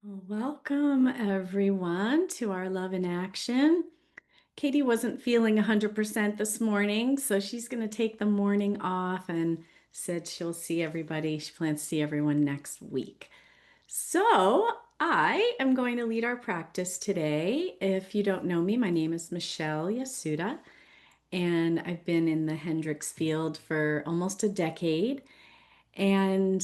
Welcome, everyone, to our Love in Action. Katie wasn't feeling 100% this morning, so she's going to take the morning off and said she'll see everybody. She plans to see everyone next week. So I am going to lead our practice today. If you don't know me, my name is Michelle Yasuda, and I've been in the Hendricks field for almost a decade and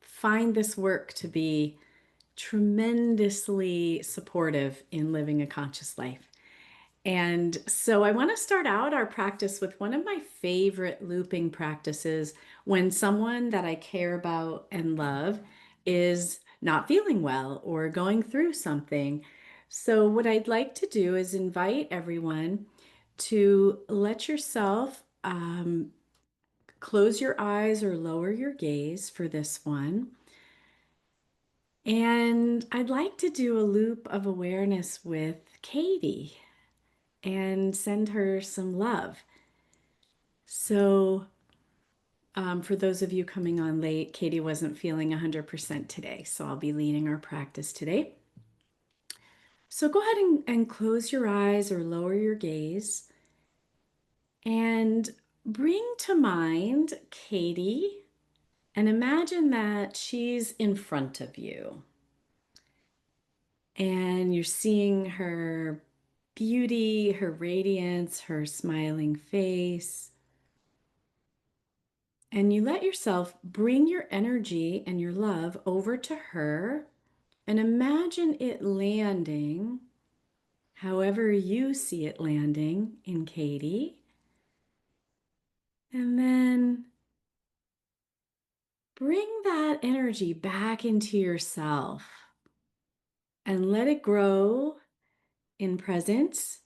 find this work to be tremendously supportive in living a conscious life. And so I want to start out our practice with one of my favorite looping practices when someone that I care about and love is not feeling well or going through something. So, what I'd like to do is invite everyone to let yourself close your eyes or lower your gaze for this one. And I'd like to do a loop of awareness with Katie and send her some love. So, for those of you coming on late, Katie wasn't feeling 100% today, so I'll be leading our practice today. So, go ahead and close your eyes or lower your gaze and bring to mind Katie and imagine that she's in front of you. And you're seeing her beauty, her radiance, her smiling face. And you let yourself bring your energy and your love over to her and imagine it landing however you see it landing in Katie. And then bring that energy back into yourself and let it grow in presence.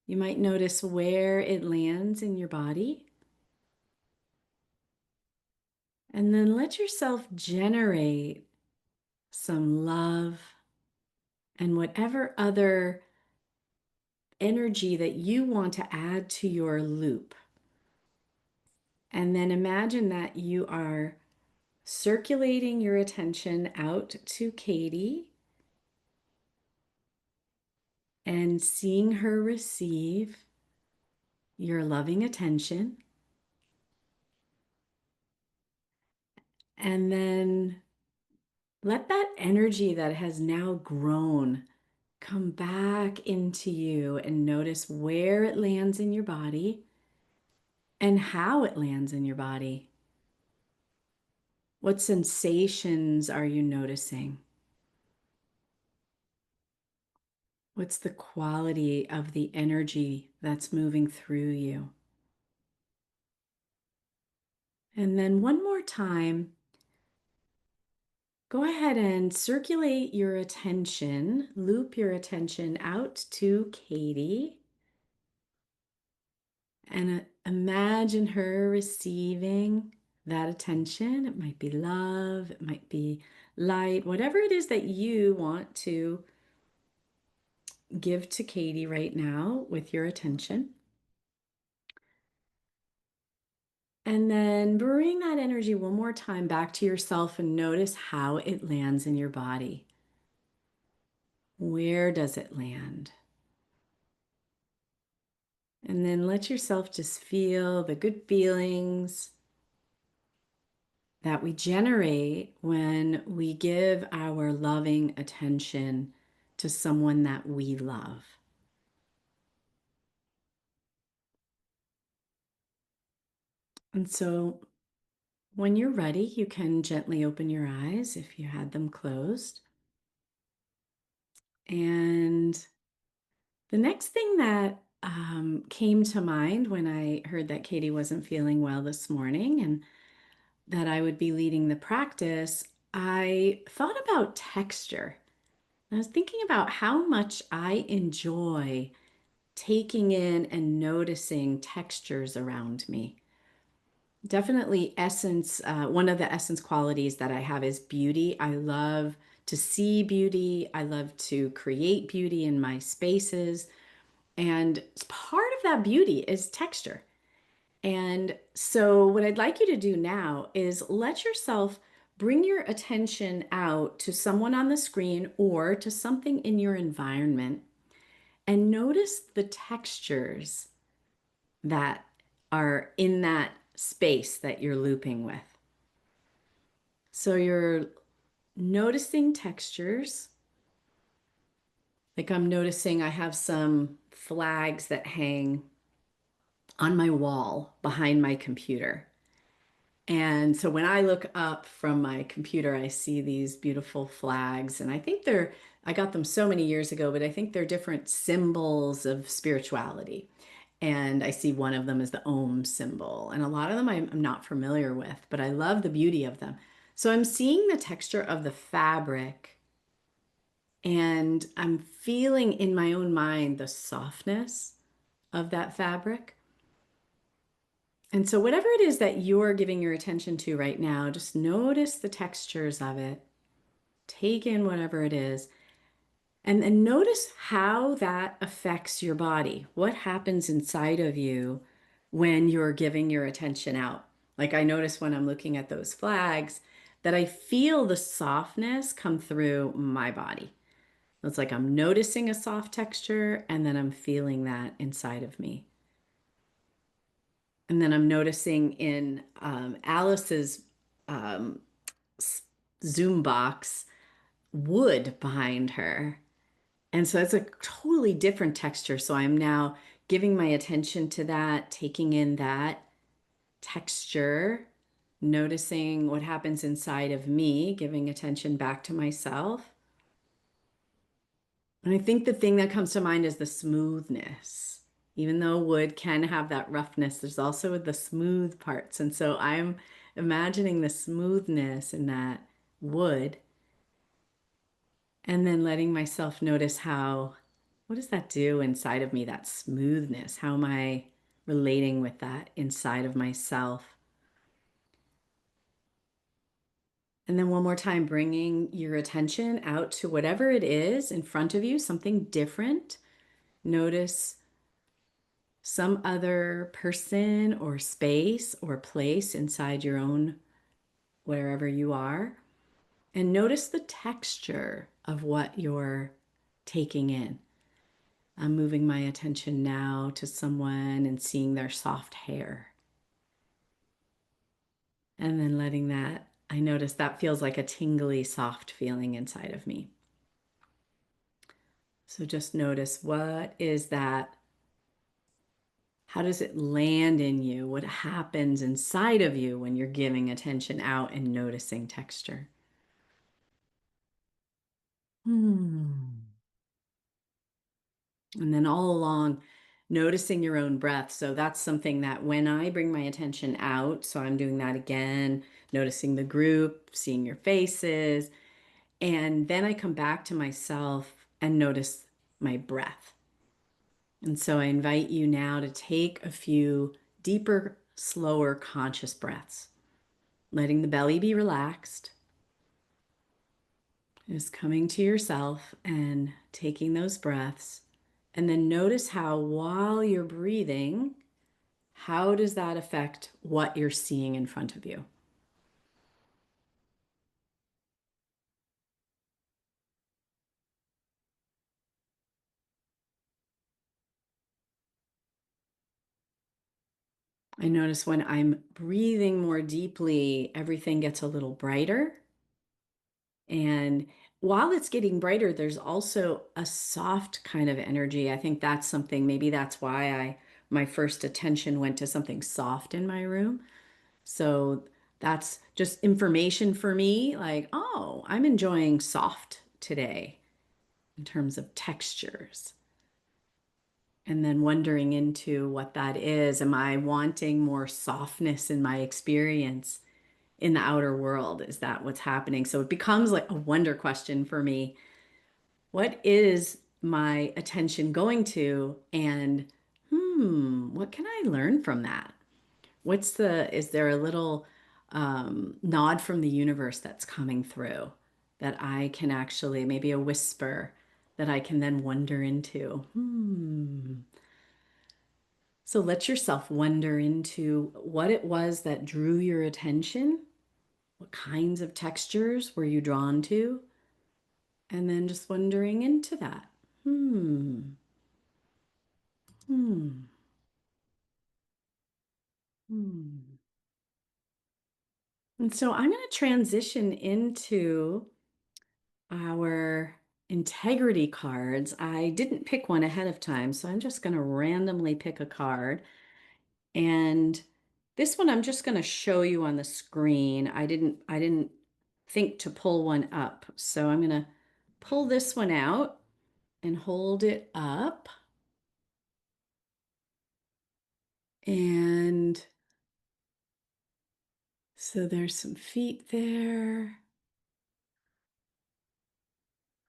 You might notice where it lands in your body. And then let yourself generate some love and whatever other energy that you want to add to your loop. And then imagine that you are circulating your attention out to Katie and seeing her receive your loving attention. And then let that energy that has now grown come back into you and notice where it lands in your body and how it lands in your body. What sensations are you noticing? What's the quality of the energy that's moving through you? And then one more time, go ahead and circulate your attention, loop your attention out to Katie, and imagine her receiving that attention. It might be love, it might be light, whatever it is that you want to give to Katie right now with your attention. And then bring that energy one more time back to yourself and notice how it lands in your body. Where does it land? And then let yourself just feel the good feelings that we generate when we give our loving attention to someone that we love. And so when you're ready, you can gently open your eyes if you had them closed. And the next thing that came to mind when I heard that Katie wasn't feeling well this morning and that I would be leading the practice, I thought about texture. I was thinking about how much I enjoy taking in and noticing textures around me. Definitely essence, one of the essence qualities that I have is beauty. I love to see beauty. I love to create beauty in my spaces. And part of that beauty is texture. And so, what I'd like you to do now is let yourself bring your attention out to someone on the screen or to something in your environment and notice the textures that are in that space that you're looping with. So you're noticing textures. Like I'm noticing I have some flags that hang on my wall behind my computer. And so when I look up from my computer, I see these beautiful flags. And I think I got them so many years ago, but I think they're different symbols of spirituality. And I see one of them is the Om symbol. And a lot of them I'm not familiar with, but I love the beauty of them. So I'm seeing the texture of the fabric and I'm feeling in my own mind the softness of that fabric. And so, whatever it is that you're giving your attention to right now, just notice the textures of it. Take in whatever it is, and then notice how that affects your body. What happens inside of you when you're giving your attention out? Like, I notice when I'm looking at those flags that I feel the softness come through my body. It's like I'm noticing a soft texture, and then I'm feeling that inside of me. And then I'm noticing in Alice's um, Zoom box wood behind her. And so it's a totally different texture. So I'm now giving my attention to that, taking in that texture, noticing what happens inside of me, giving attention back to myself. And I think the thing that comes to mind is the smoothness. Even though wood can have that roughness, there's also the smooth parts. And so I'm imagining the smoothness in that wood and then letting myself notice what does that do inside of me, that smoothness? How am I relating with that inside of myself? And then one more time, bringing your attention out to whatever it is in front of you, something different. Notice some other person or space or place inside your own, wherever you are, and notice the texture of what you're taking in. I'm moving my attention now to someone and seeing their soft hair. And then letting that, I notice that feels like a tingly, soft feeling inside of me. So just notice, what is that? How does it land in you? What happens inside of you when you're giving attention out and noticing texture? Hmm. And then all along, noticing your own breath. So that's something that when I bring my attention out, so I'm doing that again, noticing the group, seeing your faces, and then I come back to myself and notice my breath. And so I invite you now to take a few deeper, slower, conscious breaths, letting the belly be relaxed. Just coming to yourself and taking those breaths. And then notice how, while you're breathing, how does that affect what you're seeing in front of you? I notice when I'm breathing more deeply, everything gets a little brighter. And while it's getting brighter, there's also a soft kind of energy. I think that's something, maybe that's why my first attention went to something soft in my room. So that's just information for me, like, oh, I'm enjoying soft today in terms of textures. And then wondering into what that is. Am I wanting more softness in my experience in the outer world? Is that what's happening? So it becomes like a wonder question for me. What is my attention going to? And what can I learn from that? Is there a little nod from the universe that's coming through that I can actually, maybe a whisper that I can then wonder into? So let yourself wonder into what it was that drew your attention. What kinds of textures were you drawn to? And then just wondering into that. Hmm. Hmm. Hmm. And so I'm going to transition into our integrity cards. I didn't pick one ahead of time, so I'm just going to randomly pick a card. And this one I'm just going to show you on the screen. I didn't think to pull one up. So I'm going to pull this one out and hold it up. And so there's some feet there.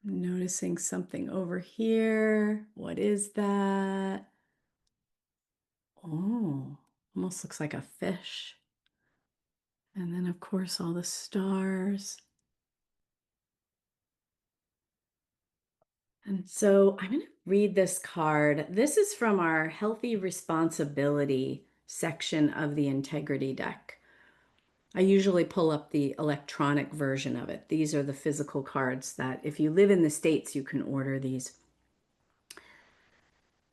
Noticing something over here. What is that? Oh, almost looks like a fish. And then, of course, all the stars. And so I'm going to read this card. This is from our Healthy Responsibility section of the Integrity deck. I usually pull up the electronic version of it. These are the physical cards that, if you live in the States, you can order these.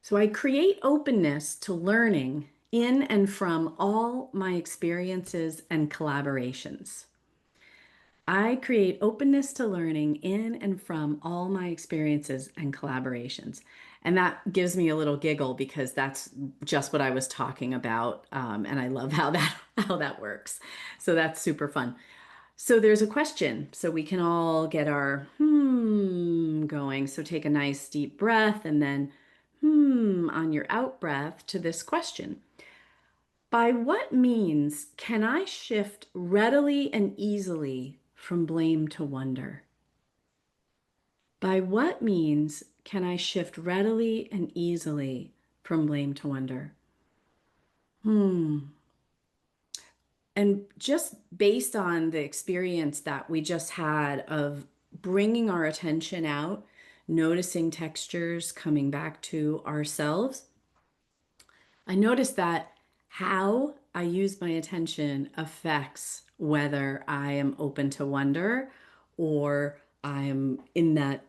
So I create openness to learning in and from all my experiences and collaborations. I create openness to learning in and from all my experiences and collaborations. And that gives me a little giggle because that's just what I was talking about. And I love how that works. So that's super fun. So there's a question. So we can all get our going. So take a nice deep breath and then on your out breath to this question. By what means can I shift readily and easily from blame to wonder? By what means can I shift readily and easily from blame to wonder? Hmm. And just based on the experience that we just had of bringing our attention out, noticing textures, coming back to ourselves, I noticed that how I use my attention affects whether I am open to wonder or I'm in that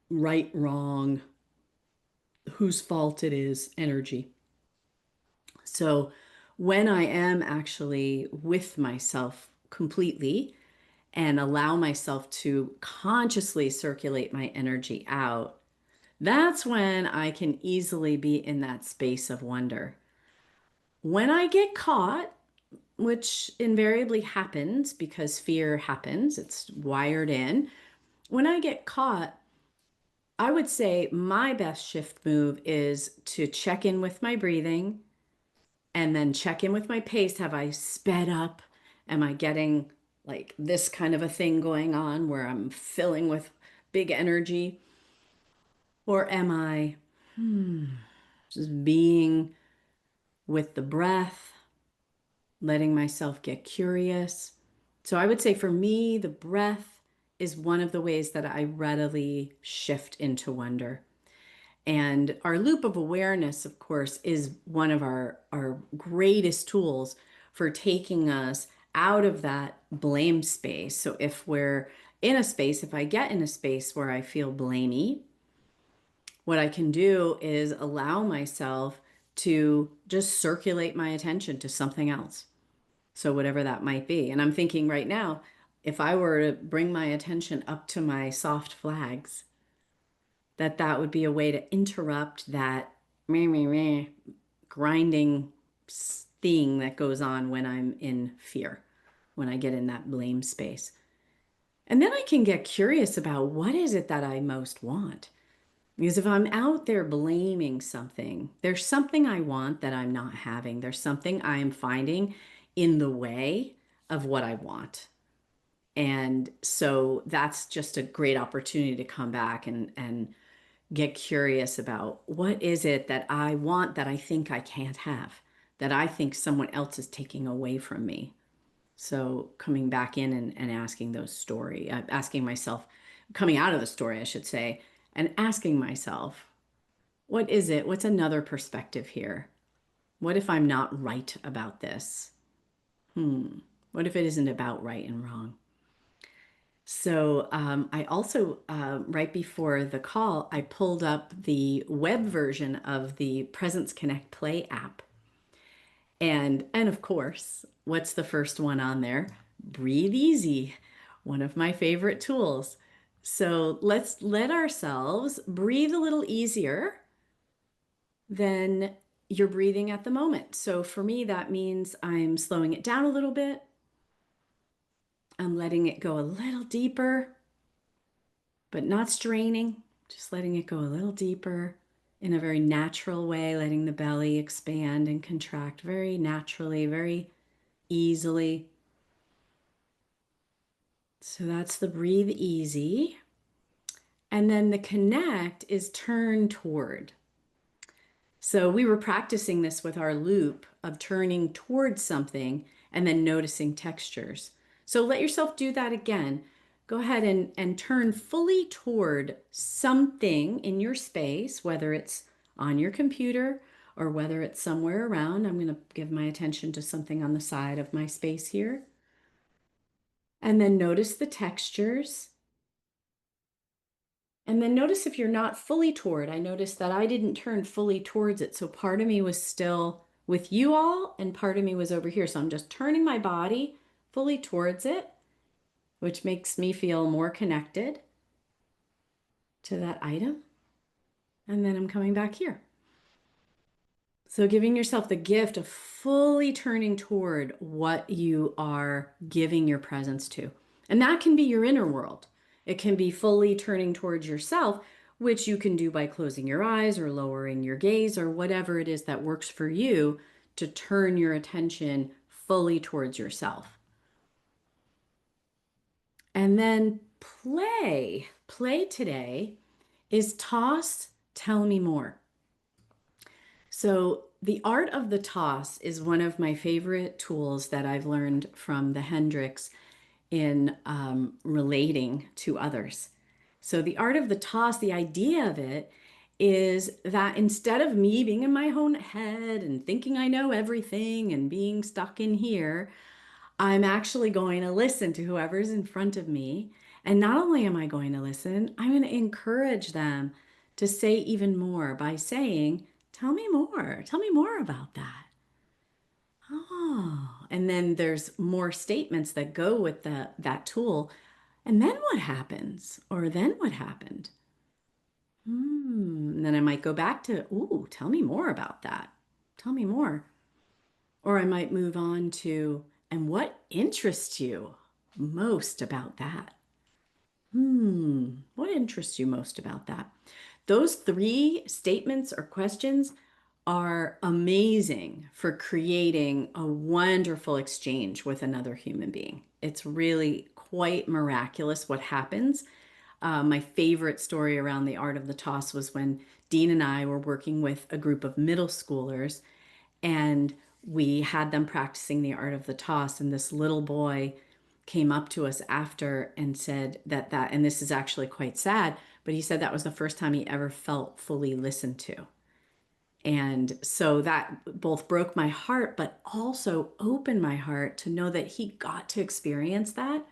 right, wrong, whose fault it is energy. So when I am actually with myself completely and allow myself to consciously circulate my energy out, that's when I can easily be in that space of wonder. When I get caught, which invariably happens because fear happens, it's wired in. When I get caught, I would say my best shift move is to check in with my breathing and then check in with my pace. Have I sped up? Am I getting like this kind of a thing going on where I'm filling with big energy? Or am I just being with the breath, letting myself get curious? So I would say for me, the breath is one of the ways that I readily shift into wonder. And our loop of awareness, of course, is one of our greatest tools for taking us out of that blame space. So if we're in a space, if I get in a space where I feel blamey, what I can do is allow myself to just circulate my attention to something else. So whatever that might be. And I'm thinking right now, if I were to bring my attention up to my soft flags, that would be a way to interrupt that meh, meh, meh, grinding thing that goes on when I'm in fear, when I get in that blame space. And then I can get curious about what is it that I most want. Because if I'm out there blaming something, there's something I want that I'm not having. There's something I am finding in the way of what I want. And so that's just a great opportunity to come back and get curious about what is it that I want that I think I can't have, that I think someone else is taking away from me. So coming back in and asking those asking myself, coming out of the story, I should say, and asking myself, what is it? What's another perspective here? What if I'm not right about this? Hmm. What if it isn't about right and wrong? So I also, right before the call, I pulled up the web version of the Presence Connect Play app. And of course, what's the first one on there? Breathe Easy, one of my favorite tools. So let's let ourselves breathe a little easier than you're breathing at the moment. So for me, that means I'm slowing it down a little bit. I'm letting it go a little deeper, but not straining, just letting it go a little deeper in a very natural way, letting the belly expand and contract very naturally, very easily. So that's the breathe easy. And then the connect is turn toward. So we were practicing this with our loop of turning towards something and then noticing textures. So let yourself do that again. Go ahead and turn fully toward something in your space, whether it's on your computer or whether it's somewhere around. I'm going to give my attention to something on the side of my space here. And then notice the textures. And then notice if you're not fully toward. I noticed that I didn't turn fully towards it. So part of me was still with you all, and part of me was over here. So I'm just turning my body fully towards it, which makes me feel more connected to that item. And then I'm coming back here. So giving yourself the gift of fully turning toward what you are giving your presence to. And that can be your inner world. It can be fully turning towards yourself, which you can do by closing your eyes or lowering your gaze or whatever it is that works for you to turn your attention fully towards yourself. And then play. Play today is toss, tell me more. So, the art of the toss is one of my favorite tools that I've learned from the Hendricks in relating to others. So, the art of the toss, the idea of it is that instead of me being in my own head and thinking I know everything and being stuck in here, I'm actually going to listen to whoever's in front of me. And not only am I going to listen, I'm going to encourage them to say even more by saying, tell me more. Tell me more about that. Oh, and then there's more statements that go with that tool. And then what happens? Or then what happened? And then I might go back to, ooh, tell me more about that. Tell me more. Or I might move on to, and what interests you most about that? What interests you most about that? Those three statements or questions are amazing for creating a wonderful exchange with another human being. It's really quite miraculous what happens. My favorite story around the art of the toss was when Dean and I were working with a group of middle schoolers, and we had them practicing the art of the toss. And this little boy came up to us after and said and this is actually quite sad, but he said that was the first time he ever felt fully listened to. And so that both broke my heart, but also opened my heart to know that he got to experience that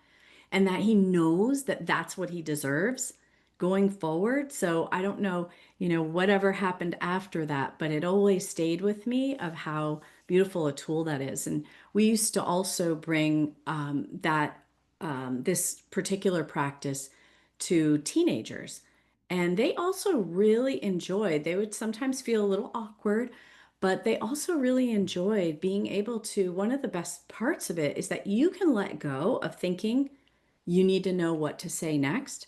and that he knows that that's what he deserves going forward. So I don't know, whatever happened after that, but it always stayed with me of how beautiful a tool that is. And we used to also bring this particular practice to teenagers. And they also really enjoyed, they would sometimes feel a little awkward, but they also really enjoyed being able to. One of the best parts of it is that you can let go of thinking you need to know what to say next,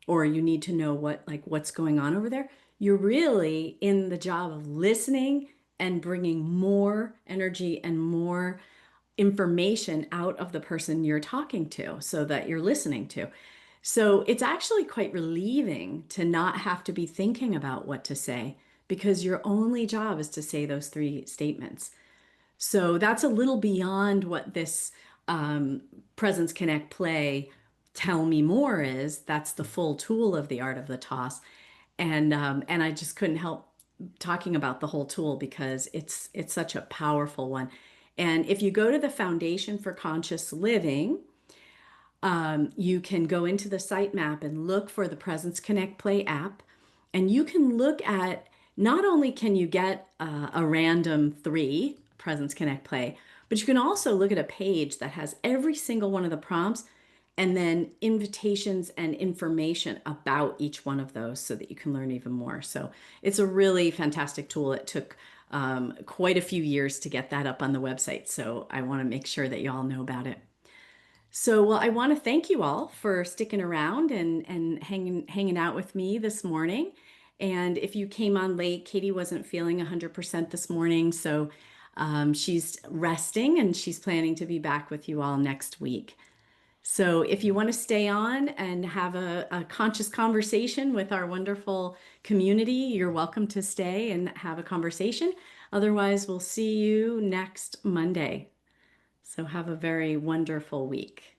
or you need to know what's going on over there. You're really in the job of listening and bringing more energy and more information out of the person you're talking to so that you're listening to. So it's actually quite relieving to not have to be thinking about what to say because your only job is to say those three statements. So that's a little beyond what this um, Presence Connect Play Tell Me More is. That's the full tool of the art of the toss. And I just couldn't help talking about the whole tool because it's such a powerful one. And if you go to the Foundation for Conscious Living, you can go into the sitemap and look for the Presence Connect Play app. And you can look at, not only can you get a random three Presence Connect Play, but you can also look at a page that has every single one of the prompts and then invitations and information about each one of those so that you can learn even more. So it's a really fantastic tool. It took quite a few years to get that up on the website. So I want to make sure that you all know about it. So, well, I want to thank you all for sticking around and hanging out with me this morning. And if you came on late, Katie wasn't feeling 100% this morning, so she's resting and she's planning to be back with you all next week. So, if you want to stay on and have a conscious conversation with our wonderful community, you're welcome to stay and have a conversation. Otherwise, we'll see you next Monday. So, have a very wonderful week.